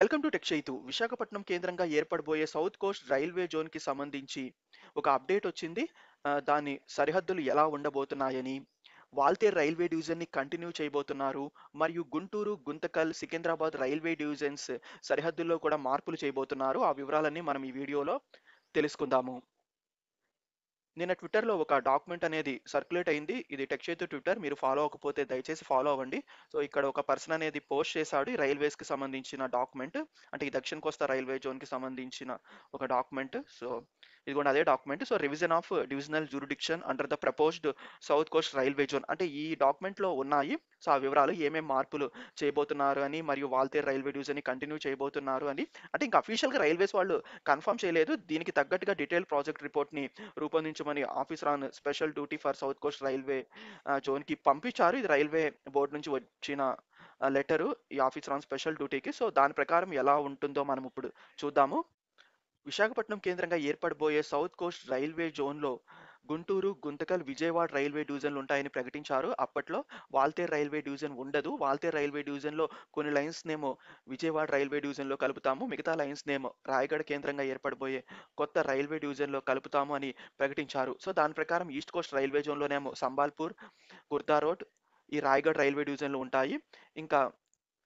Welcome to tech Chaitu. Visakhapatnam కేంద్రంగా ఏర్పడబోయే south coast railway జోన్‌కి సంబంధించి ఒక అప్డేట్ వచ్చింది. దాని సరిహద్దులు ఎలా ఉండబోతున్నాయని, వాల్తేరు రైల్వే డివిజన్‌ని కంటిన్యూ చేయబోతున్నారు. మరియు గుంటూరు, గుంతకల్, సికింద్రాబాద్ రైల్వే డివిజన్స్ సరిహద్దుల్లో కూడా మార్పులు చేయబోతున్నారు. ఆ వివరాలన్నీ మనం ఈ వీడియోలో తెలుసుకుందాము. నిన్న ట్విట్టర్‌లో ఒక డాక్యుమెంట్ అనేది సర్క్యులేట్ అయింది. ఇది టెక్ చైతు ట్విట్టర్. మీరు ఫాలో అవ్వకపోతే దయచేసి ఫాలో అవ్వండి. సో, ఇక్కడ ఒక పర్సన్ అనేది పోస్ట్ చేశాడు. ఈ రైల్వేస్‌కి సంబంధించిన డాక్యుమెంట్. అంటే ఈ దక్షిణ కోస్తా రైల్వే జోన్‌కి సంబంధించిన ఒక డాక్యుమెంట్. సో, ఇదిగోండి అదే document. So, revision of divisional jurisdiction under the proposed south coast railway zone. అంటే ఈ డాక్యుమెంట్‌లో ఉన్నాయి. సో, ఆ వివరాలు ఏమేం మార్పులు చేయబోతున్నారు అని, మరియు వాల్తేరు రైల్వే డివిజన్‌ని కంటిన్యూ చేయబోతున్నారు అని. అంటే ఇంకా అఫీషియల్‌గా రైల్వేస్ వాళ్ళు కన్ఫర్మ్ చేయలేదు. దీనికి తగ్గట్టుగా డీటెయిల్ ప్రాజెక్ట్ రిపోర్ట్‌ని రూపొందించమని officer on special duty for south coast railway జోన్‌కి పంపించారు. ఇది రైల్వే బోర్డు నుంచి వచ్చిన లెటరు ఈ ఆఫీసర్ ఆన్ స్పెషల్ డ్యూటీకి. సో, దాని ప్రకారం ఎలా ఉంటుందో మనం ఇప్పుడు చూద్దాము. విశాఖపట్నం కేంద్రంగా ఏర్పడబోయే సౌత్ కోస్ట్ రైల్వే జోన్‌లో గుంటూరు, గుంతకల్, విజయవాడ రైల్వే డివిజన్లు ఉంటాయని ప్రకటించారు. అప్పట్లో వాల్తేరు రైల్వే డివిజన్ ఉండదు. వాల్తేరు రైల్వే డివిజన్‌లో కొన్ని లైన్స్‌నేమో విజయవాడ రైల్వే డివిజన్‌లో కలుపుతాము. మిగతా లైన్స్‌నేమో రాయగఢ కేంద్రంగా ఏర్పడబోయే కొత్త రైల్వే డివిజన్‌లో కలుపుతాము అని ప్రకటించారు. సో, దాని ప్రకారం ఈస్ట్ కోస్ట్ రైల్వే జోన్‌లోనేమో సంబాల్పూర్, కుర్దా రోడ్, ఈ రాయగఢ్ రైల్వే డివిజన్లు ఉంటాయి. ఇంకా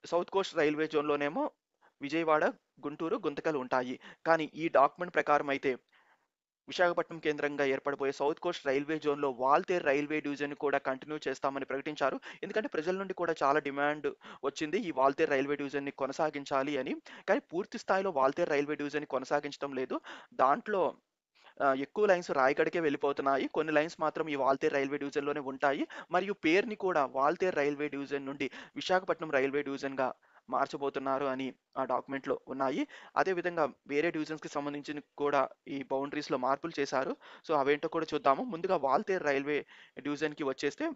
సౌత్ కోస్ట్ రైల్వే జోన్‌లోనేమో విజయవాడ, గుంటూరు, గుంతకల్ ఉంటాయి. కానీ ఈ డాక్యుమెంట్ ప్రకారం అయితే విశాఖపట్నం కేంద్రంగా ఏర్పడబోయే సౌత్ కోస్ట్ రైల్వే జోన్‌లో వాల్తేరు రైల్వే డివిజన్ కూడా కంటిన్యూ చేస్తామని ప్రకటించారు. ఎందుకంటే ప్రజల నుండి కూడా చాలా డిమాండ్ వచ్చింది. ఈ వాల్తేరు రైల్వే డివిజన్‌ని కొనసాగించాలి అని. కానీ పూర్తి స్థాయిలో వాల్తేరు రైల్వే డివిజన్‌ని కొనసాగించడం లేదు. దాంట్లో ఎక్కువ లైన్స్ రాయగఢకే వెళ్ళిపోతున్నాయి. కొన్ని లైన్స్ మాత్రం ఈ వాల్తేరు రైల్వే డివిజన్‌లోనే ఉంటాయి. మరియు పేరుని కూడా వాల్తేరు రైల్వే డివిజన్ నుండి విశాఖపట్నం రైల్వే డివిజన్‌గా మార్చబోతున్నారు అని ఆ డాక్యుమెంట్‌లో ఉన్నాయి. అదే విధంగా వేరే డివిజన్స్‌కి సంబంధించిన కూడా ఈ బౌండరీస్‌లో మార్పులు చేశారు. సో, అవేంటో కూడా చూద్దాము. ముందుగా వాల్తేరు రైల్వే డివిజన్‌కి వచ్చేస్తే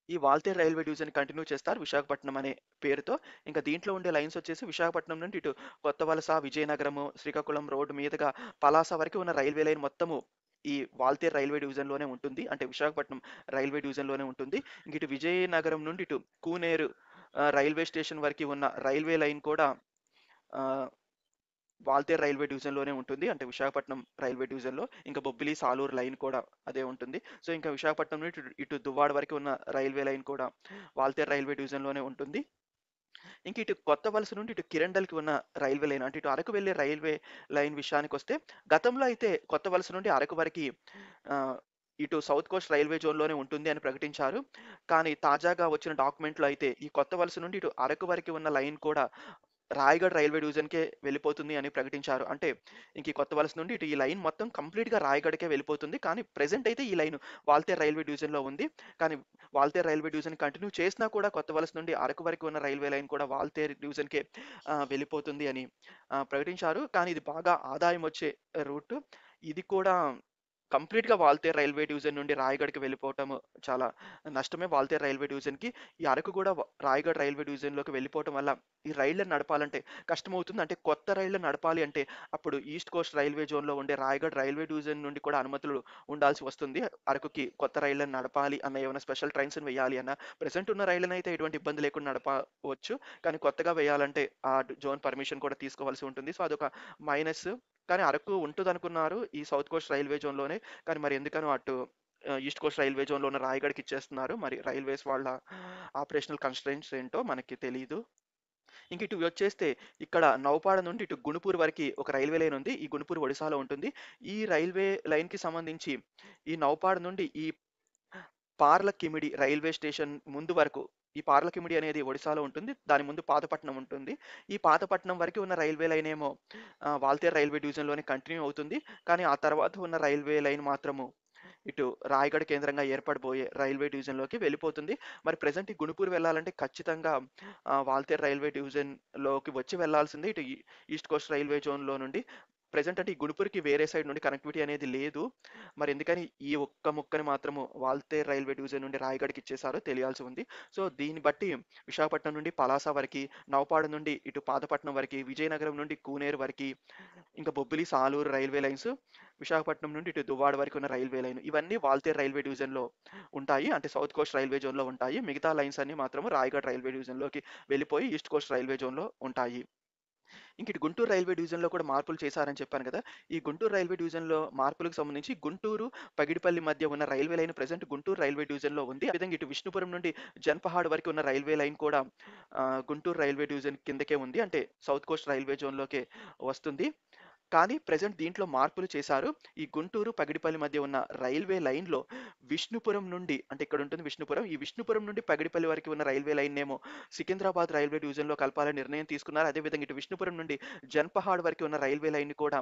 ఈ వాల్తేరు రైల్వే డివిజన్ కంటిన్యూ చేస్తారు విశాఖపట్నం అనే పేరుతో. ఇంకా దీంట్లో ఉండే లైన్స్ వచ్చేసి విశాఖపట్నం నుండి ఇటు కొత్త వలస, విజయనగరము, శ్రీకాకుళం రోడ్డు మీదుగా పలాస వరకు ఉన్న రైల్వే లైన్ మొత్తము ఈ వాల్తేరు రైల్వే డివిజన్‌లోనే ఉంటుంది. అంటే విశాఖపట్నం రైల్వే డివిజన్‌లోనే ఉంటుంది. ఇంక ఇటు విజయనగరం నుండి ఇటు కూనేరు రైల్వే స్టేషన్ వరకి ఉన్న రైల్వే లైన్ కూడా ఆహ్, వాల్తేరు రైల్వే డివిజన్‌లోనే ఉంటుంది. అంటే విశాఖపట్నం రైల్వే డివిజన్‌లో. ఇంకా బొబ్బిలి, సాలూరు లైన్ కూడా అదే ఉంటుంది. సో, ఇంకా విశాఖపట్నం నుండి ఇటు దువ్వాడ వరకు ఉన్న రైల్వే లైన్ కూడా వాల్తేరు రైల్వే డివిజన్‌లోనే ఉంటుంది. ఇంక ఇటు కొత్త వలస నుండి ఇటు కిరండల్‌కి ఉన్న రైల్వే లైన్ అంటే ఇటు అరకు వెళ్ళే రైల్వే లైన్ విషయానికొస్తే గతంలో అయితే కొత్త వలస నుండి అరకు వరకి ఆహ్, ఇటు సౌత్ కోస్ట్ రైల్వే జోన్‌లోనే ఉంటుంది అని ప్రకటించారు. కానీ తాజాగా వచ్చిన డాక్యుమెంట్‌లో అయితే ఈ కొత్త వలస నుండి ఇటు అరకు వరకి ఉన్న లైన్ కూడా రాయగఢ్ రైల్వే డివిజన్‌కే వెళ్ళిపోతుంది అని ప్రకటించారు. అంటే ఇంక ఈ కొత్త వలస నుండి ఇటు ఈ లైన్ మొత్తం కంప్లీట్‌గా రాయగఢకే వెళ్ళిపోతుంది. కానీ ప్రెజెంట్ అయితే ఈ లైన్ వాల్తేరు రైల్వే డివిజన్‌లో ఉంది. కానీ వాల్తేరు రైల్వే డివిజన్ కంటిన్యూ చేసినా కూడా కొత్త వలస నుండి అరకు వరకు ఉన్న రైల్వే లైన్ కూడా వాల్తేరు డివిజన్‌కే వెళ్ళిపోతుంది అని ప్రకటించారు. కానీ ఇది బాగా ఆదాయం వచ్చే రూట్. ఇది కూడా కంప్లీట్‌గా వాల్తేరు రైల్వే డివిజన్ నుండి రాయగఢ్‌కి వెళ్ళిపోవటం చాలా నష్టమే వాల్తేరు రైల్వే డివిజన్‌కి. ఈ అరకు కూడా రాయగఢ్ రైల్వే డివిజన్‌లోకి వెళ్ళిపోవటం వల్ల ఈ రైళ్ళని నడపాలంటే కష్టమవుతుంది. అంటే కొత్త రైళ్ళని నడపాలి అంటే అప్పుడు ఈస్ట్ కోస్ట్ రైల్వే జోన్‌లో ఉండే రాయగఢ్ రైల్వే డివిజన్ నుండి కూడా అనుమతులు ఉండాల్సి వస్తుంది. అరకుకి కొత్త రైళ్ళని నడపాలి అన్న ఏమైనా స్పెషల్ ట్రైన్స్‌ని వేయాలి అన్న. ప్రెజెంట్ ఉన్న రైళ్ళని అయితే ఎటువంటి ఇబ్బంది లేకుండా నడపవచ్చు. కానీ కొత్తగా వేయాలంటే ఆ జోన్ పర్మిషన్ కూడా తీసుకోవాల్సి ఉంటుంది. సో, అదొక మైనస్. కానీ అరకు ఉంటదనుకున్నారు ఈ సౌత్ కోస్ట్ రైల్వే జోన్‌లోనే. కానీ మరి ఎందుకనో అటు ఈస్ట్ కోస్ట్ రైల్వే జోన్‌లో ఉన్న రాయగఢ్‌కి ఇచ్చేస్తున్నారు. మరి రైల్వేస్ వాళ్ళ ఆపరేషనల్ కన్‌స్ట్రెయింట్స్ ఏంటో మనకి తెలీదు. ఇంక ఇటు వచ్చేస్తే ఇక్కడ నౌపాడ నుండి ఇటు గుణుపూర్ వరకి ఒక రైల్వే లైన్ ఉంది. ఈ గుణుపూర్ ఒడిశాలో ఉంటుంది. ఈ రైల్వే లైన్‌కి సంబంధించి ఈ నౌపాడ నుండి ఈ పార్లకిమిడి రైల్వే స్టేషన్ ముందు వరకు ఈ పార్లకిమిడి అనేది ఒడిశాలో ఉంటుంది. దాని ముందు పాతపట్నం ఉంటుంది. ఈ పాతపట్నం వరకు ఉన్న రైల్వే లైన్ ఏమో వాల్తేరు రైల్వే డివిజన్‌లోనే కంటిన్యూ అవుతుంది. కానీ ఆ తర్వాత ఉన్న రైల్వే లైన్ మాత్రము ఇటు రాయగఢ కేంద్రంగా ఏర్పడబోయే రైల్వే డివిజన్‌లోకి వెళ్ళిపోతుంది. మరి ప్రెజెంట్ ఈ గుణుపూర్ వెళ్ళాలంటే ఖచ్చితంగా వాల్తేరు రైల్వే డివిజన్‌లోకి వచ్చి వెళ్ళాల్సిందే. ఇటు ఈస్ట్ కోస్ట్ రైల్వే జోన్‌లో నుండి. ప్రెజెంట్ అంటే ఈ గుణుపూర్‌కి వేరే సైడ్ నుండి కనెక్టివిటీ అనేది లేదు. మరి ఎందుకని ఈ ఒక్క ముక్కని మాత్రము వాల్తేరు రైల్వే డివిజన్ నుండి రాయగఢ్‌కి ఇచ్చేసారో తెలియాల్సి ఉంది. సో, దీన్ని బట్టి విశాఖపట్నం నుండి పలాస వరకి, నౌపాడు నుండి ఇటు పాతపట్నం వరకి, విజయనగరం నుండి కూనేరు వరకి, ఇంకా బొబ్బిలి, సాలూరు రైల్వే లైన్స్, విశాఖపట్నం నుండి ఇటు దువ్వాడ వరకు ఉన్న రైల్వే లైన్ ఇవన్నీ వాల్తేరు రైల్వే డివిజన్‌లో ఉంటాయి. అంటే సౌత్ కోస్ట్ రైల్వే జోన్‌లో ఉంటాయి. మిగతా లైన్స్ అన్నీ మాత్రం రాయగఢ్ రైల్వే డివిజన్‌లోకి వెళ్ళిపోయి ఈస్ట్ కోస్ట్ రైల్వే జోన్‌లో ఉంటాయి. ఇంక ఇటు గుంటూరు రైల్వే డివిజన్‌లో కూడా మార్పులు చేశారని చెప్పాను కదా! ఈ గుంటూరు రైల్వే డివిజన్‌లో మార్పులకు సంబంధించి గుంటూరు, పగిడిపల్లి మధ్య ఉన్న railway line present Guntur railway డివిజన్‌లో ఉంది. ఆ విధంగా ఇటు విష్ణుపురం నుండి జన్పహాడ్ వరకు ఉన్న రైల్వే లైన్ కూడా గుంటూరు రైల్వే డివిజన్ కిందకే ఉంది. అంటే సౌత్ కోస్ట్ రైల్వే జోన్‌లోకే వస్తుంది. కానీ ప్రెజెంట్ దీంట్లో మార్పులు చేశారు. ఈ గుంటూరు, పగిడిపల్లి మధ్య ఉన్న రైల్వే లైన్‌లో విష్ణుపురం నుండి అంటే ఇక్కడ ఉంటుంది విష్ణుపురం. ఈ విష్ణుపురం నుండి పగిడిపల్లి వరకు ఉన్న రైల్వే లైన్‌నేమో సికింద్రాబాద్ రైల్వే డివిజన్‌లో కలపాలని నిర్ణయం తీసుకున్నారు. అదేవిధంగా ఇటు విష్ణుపురం నుండి జన్పహాడ్ వరకు ఉన్న రైల్వే లైన్‌ని కూడా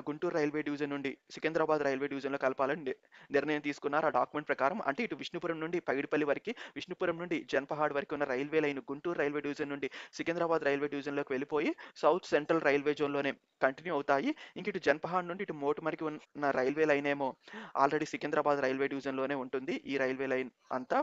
గుంటూరు రైల్వే డివిజన్ నుండి సికింద్రాబాద్ రైల్వే డివిజన్‌లో కలపాలని నిర్ణయం తీసుకున్నారు. ఆ డాక్యుమెంట్ ప్రకారం అంటే ఇటు విష్ణుపురం నుండి పగిడిపల్లి వరకి, విష్ణుపురం నుండి జన్పహాడ్ వరకు ఉన్న railway line Guntur railway division నుండి సికింద్రాబాద్ రైల్వే డివిజన్‌లోకి వెళ్ళిపోయి సౌత్ సెంట్రల్ రైల్వే జోన్‌లోనే కంటిన్యూ అవుతాయి. ఇంక ఇటు జన్పహాడ్ నుండి ఇటు మోటుమరికి ఉన్న రైల్వే లైన్ ఏమో ఆల్రెడీ సికింద్రాబాద్ రైల్వే డివిజన్‌లోనే ఉంటుంది. ఈ రైల్వే లైన్ అంతా.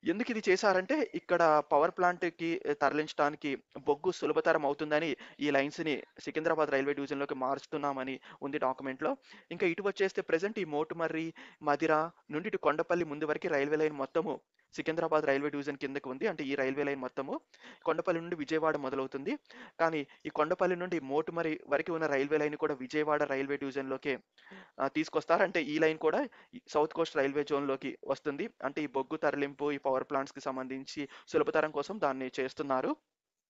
ఎందుకు ఇది చేశారంటే ఇక్కడ పవర్ ప్లాంట్‌కి తరలించడానికి బొగ్గు సులభతరం అవుతుందని ఈ లైన్స్‌ని సికింద్రాబాద్ రైల్వే డివిజన్‌లోకి మారుస్తున్నామని ఉంది డాక్యుమెంట్‌లో. ఇంకా ఇటు వచ్చేస్తే ప్రెజెంట్ ఈ మోటుమర్రి, మదిర నుండి ఇటు కొండపల్లి ముందు వరకు రైల్వే లైన్ మొత్తము సికింద్రాబాద్ రైల్వే డివిజన్ కిందకి ఉంది. అంటే ఈ రైల్వే లైన్ మొత్తము కొండపల్లి నుండి విజయవాడ మొదలవుతుంది. కానీ ఈ కొండపల్లి నుండి మోటుమరి వరకు ఉన్న రైల్వే లైన్ కూడా విజయవాడ రైల్వే డివిజన్‌లోకే తీసుకొస్తారు. అంటే ఈ లైన్ కూడా ఈ సౌత్ కోస్ట్ రైల్వే జోన్‌లోకి వస్తుంది. అంటే ఈ బొగ్గు తరలింపు, ఈ పవర్ ప్లాంట్స్‌కి సంబంధించి సులభతరం కోసం దాన్ని చేస్తున్నారు.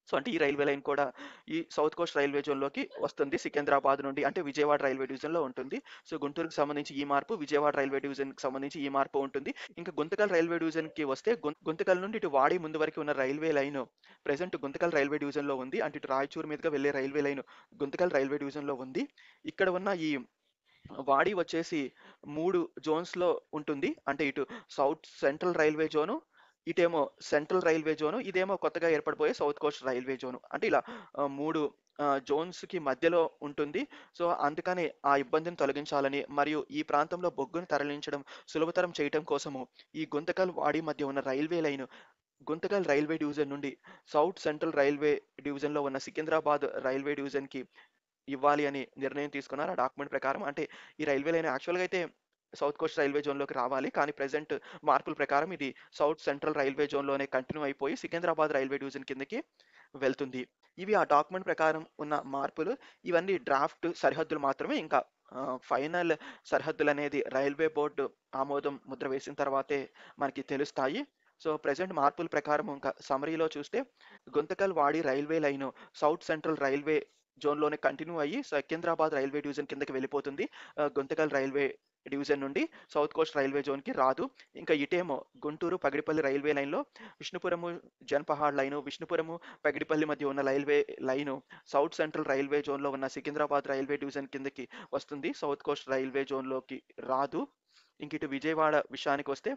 సో, అంటే ఈ రైల్వే లైన్ కూడా ఈ సౌత్ కోస్ట్ రైల్వే జోన్‌లోకి వస్తుంది. సికింద్రాబాద్ నుండి అంటే విజయవాడ రైల్వే డివిజన్‌లో ఉంటుంది. సో, గుంటూరుకి సంబంధించి ఈ మార్పు, విజయవాడ రైల్వే డివిజన్‌కి సంబంధించి ఈ మార్పు ఉంటుంది. ఇంకా గుంతకల్ రైల్వే డివిజన్‌కి వస్తే గుంతకల్ నుండి ఇటు వాడి ముందు వరకు ఉన్న railway line present Guntakal railway డివిజన్‌లో ఉంది. అంటే ఇటు రాయచూరు మీదుగా వెళ్ళే రైల్వే లైను గుంతకల్ రైల్వే డివిజన్‌లో ఉంది. ఇక్కడ ఉన్న ఈ వాడి వచ్చేసి 3 జోన్స్‌లో ఉంటుంది. అంటే ఇటు సౌత్ సెంట్రల్ రైల్వే జోను, ఇటేమో సెంట్రల్ రైల్వే జోను, ఇదేమో కొత్తగా ఏర్పడిపోయే సౌత్ కోస్ట్ రైల్వే జోను. అంటే ఇలా 3 జోన్స్‌కి మధ్యలో ఉంటుంది. సో, అందుకని ఆ ఇబ్బందిని తొలగించాలని మరియు ఈ ప్రాంతంలో బొగ్గును తరలించడం సులభతరం చేయటం కోసము ఈ గుంతకల్, వాడి మధ్య ఉన్న railway line Guntakal railway division నుండి సౌత్ సెంట్రల్ రైల్వే డివిజన్‌లో ఉన్న సికింద్రాబాద్ రైల్వే డివిజన్‌కి ఇవ్వాలి అని నిర్ణయం తీసుకున్నారు. ఆ డాక్యుమెంట్ ప్రకారం అంటే ఈ రైల్వే లైన్ యాక్చువల్‌గా అయితే సౌత్ కోస్ట్ రైల్వే జోన్‌లోకి రావాలి. కానీ ప్రెజెంట్ మార్పుల ప్రకారం ఇది సౌత్ సెంట్రల్ రైల్వే జోన్‌లోనే కంటిన్యూ అయిపోయి సికింద్రాబాద్ రైల్వే డివిజన్ కిందకి వెళ్తుంది. ఇవి ఆ డాక్యుమెంట్ ప్రకారం ఉన్న మార్పులు. ఇవన్నీ డ్రాఫ్ట్ సరిహద్దులు మాత్రమే. ఇంకా ఫైనల్ సరిహద్దులనేది రైల్వే బోర్డ్ ఆమోదం ముద్ర వేసిన తర్వాతే మనకి తెలుస్తాయి. సో, ప్రెజెంట్ మార్పుల ప్రకారం ఇంకా సమ్మరీలో చూస్తే Guntakal, Wadi railway line south central railway జోన్‌లోనే కంటిన్యూ అయ్యి సికింద్రాబాద్ రైల్వే డివిజన్ కిందకి వెళ్ళిపోతుంది. గుంతకల్ రైల్వే డివిజన్ నుండి సౌత్ కోస్ట్ రైల్వే జోన్‌కి రాదు. ఇంకా ఇటేమో గుంటూరు, పగిడిపల్లి రైల్వే లైన్‌లో విష్ణుపురము, జన్పహాడ్ లైను, విష్ణుపురము, పగిడిపల్లి మధ్య ఉన్న railway line south central railway జోన్‌లో ఉన్న సికింద్రాబాద్ రైల్వే డివిజన్ కిందకి వస్తుంది. సౌత్ కోస్ట్ రైల్వే జోన్‌లోకి రాదు. ఇంక ఇటు విజయవాడ విషయానికొస్తే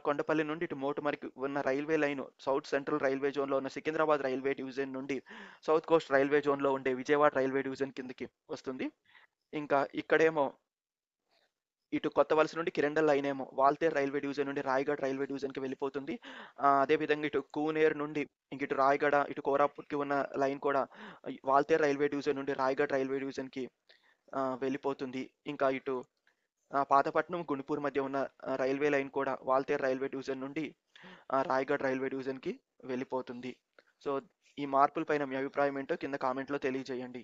కొండపల్లి నుండి ఇటు మోటుమరికి ఉన్న railway line south central railway జోన్‌లో ఉన్న సికింద్రాబాద్ రైల్వే డివిజన్ నుండి సౌత్ కోస్ట్ రైల్వే జోన్‌లో ఉండే విజయవాడ రైల్వే డివిజన్ కిందకి వస్తుంది. ఇంకా ఇక్కడేమో ఇటు కొత్తవలస నుండి కిరండల్ లైన్ ఏమో వాల్తేరు రైల్వే డివిజన్ నుండి రాయగఢ్ రైల్వే డివిజన్‌కి వెళ్ళిపోతుంది. అదేవిధంగా ఇటు కూనేరు నుండి ఇంక ఇటు రాయగడ, ఇటు కోరాపుట్‌కి ఉన్న లైన్ కూడా వాల్తేరు రైల్వే డివిజన్ నుండి రాయగఢ్ రైల్వే డివిజన్‌కి వెళ్ళిపోతుంది. ఇంకా ఇటు పాతపట్నం, గుంటూరు మధ్య ఉన్న రైల్వే లైన్ కూడా వాల్తేరు రైల్వే డివిజన్ నుండి రాయగఢ్ రైల్వే డివిజన్‌కి వెళ్ళిపోతుంది. సో, ఈ మార్పుల పైన మీ అభిప్రాయం ఏంటో కింద కామెంట్‌లో తెలియజేయండి.